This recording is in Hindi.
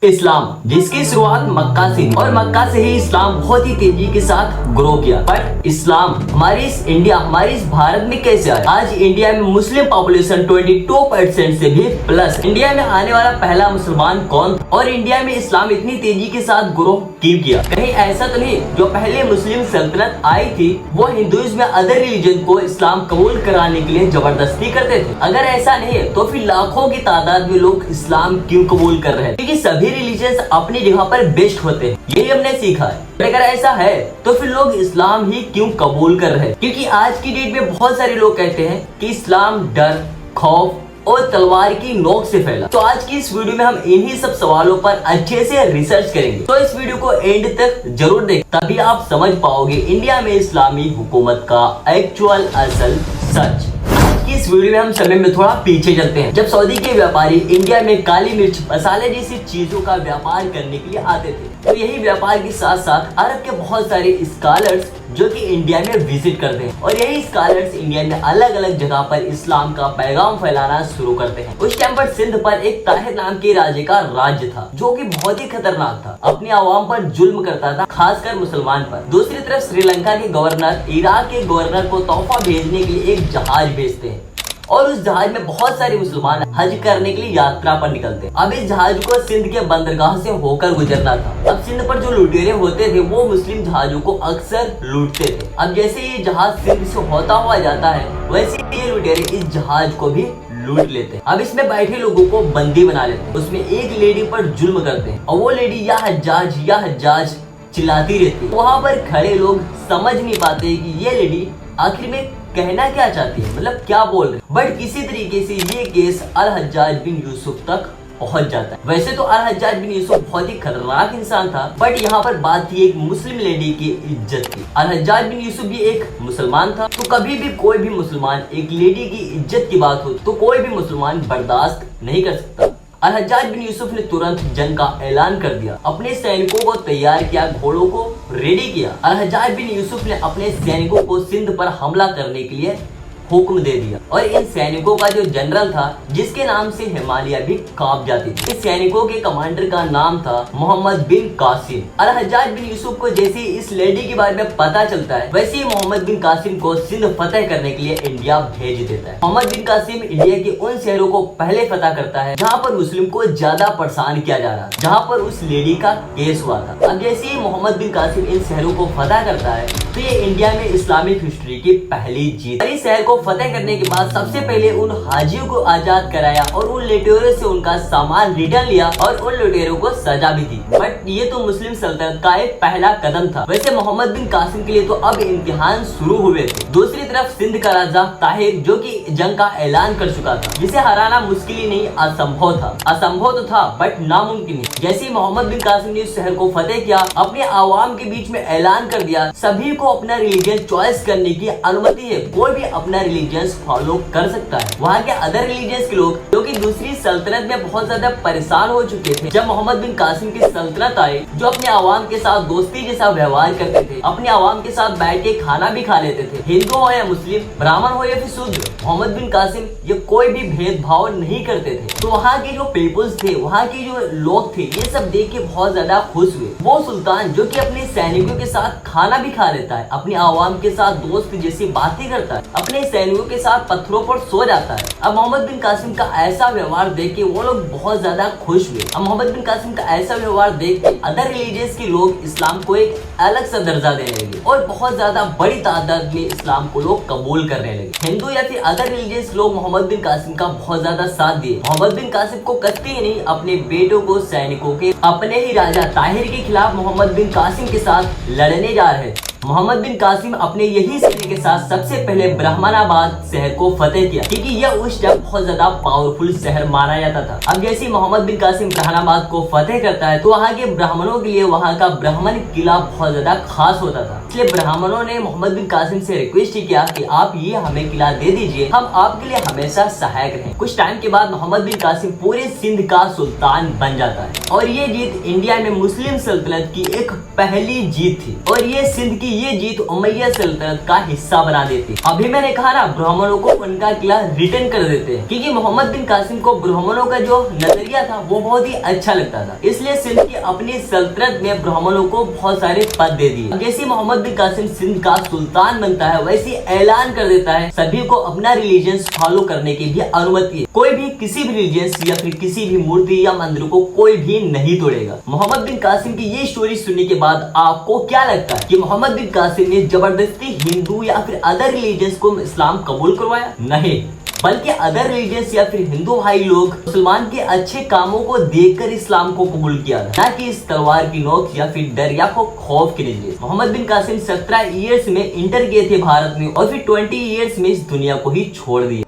इस्लाम, जिसकी शुरुआत मक्का से और मक्का से ही इस्लाम बहुत ही तेजी के साथ ग्रो किया। बट इस्लाम हमारे इस भारत में कैसे आया? आज इंडिया में मुस्लिम पॉपुलेशन 22% से भी प्लस। इंडिया में आने वाला पहला मुसलमान कौन था? और इंडिया में इस्लाम इतनी तेजी के साथ ग्रो क्यों किया? कहीं ऐसा तो नहीं जो पहले मुस्लिम सल्तनत आई थी वो हिंदुइज्म में अदर रिलीजन को इस्लाम कबूल कराने के लिए जबरदस्ती करते थे? अगर ऐसा नहीं है तो फिर लाखों की तादाद में लोग इस्लाम क्यों कबूल कर रहे हैं? क्योंकि सभी रिलीजन्स अपनी जगह पर बेस्ट होते हैं, यही हमने सीखा है। अगर ऐसा है तो फिर लोग इस्लाम ही क्यों कबूल कर रहे हैं? क्योंकि आज की डेट में बहुत सारे लोग कहते हैं कि इस्लाम डर, खौफ और तलवार की नोक से फैला। तो आज की इस वीडियो में हम इन्हीं सब सवालों पर अच्छे से रिसर्च करेंगे। तो इस वीडियो को एंड तक जरूर देखें, तभी आप समझ पाओगे इंडिया में इस्लामी हुकूमत का एक्चुअल असल सच। इस वीडियो में हम समय में थोड़ा पीछे चलते हैं, जब सऊदी के व्यापारी इंडिया में काली मिर्च, मसाले जैसी चीजों का व्यापार करने के लिए आते थे। तो यही व्यापार के साथ साथ अरब के बहुत सारे स्कॉलर्स जो कि इंडिया में विजिट करते हैं और यही स्कॉलर्स इंडिया में अलग अलग जगह पर इस्लाम का पैगाम फैलाना शुरू करते हैं। उस टाइम पर सिंध पर एक ताहिर नाम के राजे का राज्य था जो कि बहुत ही खतरनाक था, अपने आवाम पर जुल्म करता था, खासकर मुसलमान पर। दूसरी तरफ श्रीलंका के गवर्नर इराक के गवर्नर को तोहफा भेजने के लिए एक जहाज भेजते हैं और उस जहाज में बहुत सारे मुसलमान हज करने के लिए यात्रा पर निकलते हैं। अब इस जहाज को सिंध के बंदरगाह से होकर गुजरना था। अब सिंध पर जो लुटेरे होते थे वो मुस्लिम जहाजों को अक्सर लूटते थे। अब जैसे ये जहाज सिंध से होता हुआ जाता है वैसे ये लुटेरे इस जहाज को भी लूट लेते हैं। अब इसमें बैठे लोगों को बंदी बना लेते हैं। उसमें एक लेडी पर जुल्म करते हैं और वो लेडी या हज्जाज चिल्लाती रहती है। वहाँ पर खड़े लोग समझ नहीं पाते कि ये लेडी आखिर में कहना क्या चाहती है, मतलब क्या बोल रहे। बट किसी तरीके से ये केस अल हज्जाज बिन यूसुफ तक पहुंच जाता है। वैसे तो अल हज्जाज बिन यूसुफ बहुत ही खतरनाक इंसान था, बट यहाँ पर बात थी एक मुस्लिम लेडी की इज्जत की। अल हज्जाज बिन यूसुफ भी एक मुसलमान था, तो कभी भी कोई भी मुसलमान एक लेडी की इज्जत की बात हो तो कोई भी मुसलमान बर्दाश्त नहीं कर सकता। अल हज्जाज बिन यूसुफ ने तुरंत जंग का ऐलान कर दिया, अपने सैनिकों को तैयार किया, घोड़ों को रेडी किया। अल हज्जाज बिन यूसुफ ने अपने सैनिकों को सिंध पर हमला करने के लिए हुक्म दे दिया और इन सैनिकों का जो जनरल था जिसके नाम से हिमालय भी कांप जाती थी, इस सैनिकों के कमांडर का नाम था मोहम्मद बिन कासिम। अल हज्जाज बिन यूसुफ को जैसे इस लेडी के बारे में पता चलता है वैसे ही मोहम्मद बिन कासिम को सिंध फतेह करने के लिए इंडिया भेज देता है। मोहम्मद बिन कासिम इंडिया के उन शहरों को पहले फतह करता है जहाँ पर मुस्लिम को ज्यादा परेशान किया जा रहा था, जहाँ पर उस लेडी का केस हुआ था। अब जैसे ही मोहम्मद बिन कासिम इन शहरों को फतह करता है तो ये इंडिया में इस्लामिक हिस्ट्री की पहली जीत। इस शहर को फतेह करने के बाद सबसे पहले उन हाजियों को आजाद कराया और उन लुटेरों से उनका सामान रिटर्न लिया और उन लुटेरों को सजा भी दी। बट ये तो मुस्लिम सल्तनत का एक पहला कदम था। वैसे मोहम्मद बिन कासिम के लिए तो अब इम्तिहान शुरू हुए थे। दूसरी तरफ सिंध का राजा ताहिर जो कि जंग का ऐलान कर चुका था, जिसे हराना मुश्किल ही नहीं असंभव था। असंभव तो था बट नामुमकिन नहीं। जैसे ही मोहम्मद बिन कासिम ने इस शहर को फतेह किया, अपने आवाम के बीच में ऐलान कर दिया सभी को अपना रिलीजन चॉइस करने की अनुमति है, कोई भी अपना रिलीजन फॉलो कर सकता है। वहाँ के अदर रिलीजियस के लोग जो कि दूसरी सल्तनत में बहुत ज्यादा परेशान हो चुके थे, जब मोहम्मद बिन कासिम की सल्तनत आए जो अपने आवाम के साथ दोस्ती जैसा व्यवहार करते थे, अपने आवाम के साथ बैठ के खाना भी खा लेते थे, हिंदू हो या मुस्लिम, ब्राह्मण हो या फिर शूद्र, मोहम्मद बिन कासिम ये कोई भी भेदभाव नहीं करते थे। तो वहाँ के जो पीपुल्स थे, वहाँ के जो लोग थे, ये सब देख के बहुत ज्यादा खुश हुए। वो सुल्तान जो कि अपने सैनिकों के साथ खाना भी खा लेता है, अपने आवाम के साथ दोस्त जैसी बातें करता है, अपने सैनिकों के साथ पत्थरों पर सो जाता है। अब मोहम्मद बिन कासिम का ऐसा व्यवहार देख के वो लोग बहुत ज्यादा खुश हुए। अब मोहम्मद बिन कासिम का ऐसा व्यवहार देख के अदर रिलीजियस के लोग इस्लाम को एक अलग सा दर्जा देने लगे और बहुत ज्यादा बड़ी तादाद में इस्लाम को लोग कबूल करने लगे। हिंदू या फिर अदर रिलीजियस लोग मोहम्मद बिन कासिम का बहुत ज्यादा साथ दिए। मोहम्मद बिन कासिम को कतई ही नहीं, अपने बेटों को सैनिकों के अपने ही राजा ताहिर के खिलाफ मोहम्मद बिन कासिम के साथ लड़ने जा रहे। मोहम्मद बिन कासिम अपने यही सैनिक के साथ सबसे पहले ब्राह्मणाबाद शहर को फतेह किया, क्योंकि यह उस टाइम बहुत ज्यादा पावरफुल शहर माना जाता था। अब जैसे ही मोहम्मद बिन कासिम ब्राह्मणाबाद को फतेह करता है तो वहाँ के ब्राह्मणों के लिए वहाँ का ब्राह्मण किला बहुत ज्यादा खास होता था, इसलिए ब्राह्मणों ने मोहम्मद बिन कासिम से रिक्वेस्ट किया कि आप ये हमें किला दे दीजिए, हम आपके लिए हमेशा सहायक रहें। कुछ टाइम के बाद मोहम्मद बिन कासिम पूरे सिंध का सुल्तान बन जाता है और ये जीत इंडिया में मुस्लिम सल्तनत की एक पहली जीत थी और ये सिंध की ये जीत उमैया सल्तनत का हिस्सा बना देती। अभी मैंने कहा ना, ब्राह्मणों को उनका किला रिटर्न कर देते हैं, क्योंकि मोहम्मद बिन कासिम को ब्राह्मणों का जो नजरिया था वो बहुत ही अच्छा लगता था। इसलिए सिंध की अपनी सल्तनत में ब्राह्मणों को बहुत सारे पद दे दिए। जैसे मोहम्मद बिन कासिम सिंध का सुल्तान बनता है, वैसे ऐलान कर देता है सभी को अपना रिलीजन फॉलो करने की भी अनुमति है। कोई भी किसी भी रिलीजन या फिर किसी भी मूर्ति या मंदिर को कोई भी नहीं तोड़ेगा। मोहम्मद बिन कासिम की ये स्टोरी सुनने के बाद आपको क्या लगता है कि मोहम्मद बिन कासिम ने जबरदस्ती हिंदू या फिर अदर रिलीजन को इस्लाम कबूल करवाया? नहीं, बल्कि अदर रिलीजन या फिर हिंदू भाई लोग मुसलमान के अच्छे कामों को देखकर इस्लाम को कबूल किया, ना कि इस तलवार की नोक या फिर डर या खौफ के नजरिए। मोहम्मद बिन कासिम 17 ईयर्स में इंटर किए थे भारत में और फिर 20 ईयर्स में इस दुनिया को ही छोड़ दिया।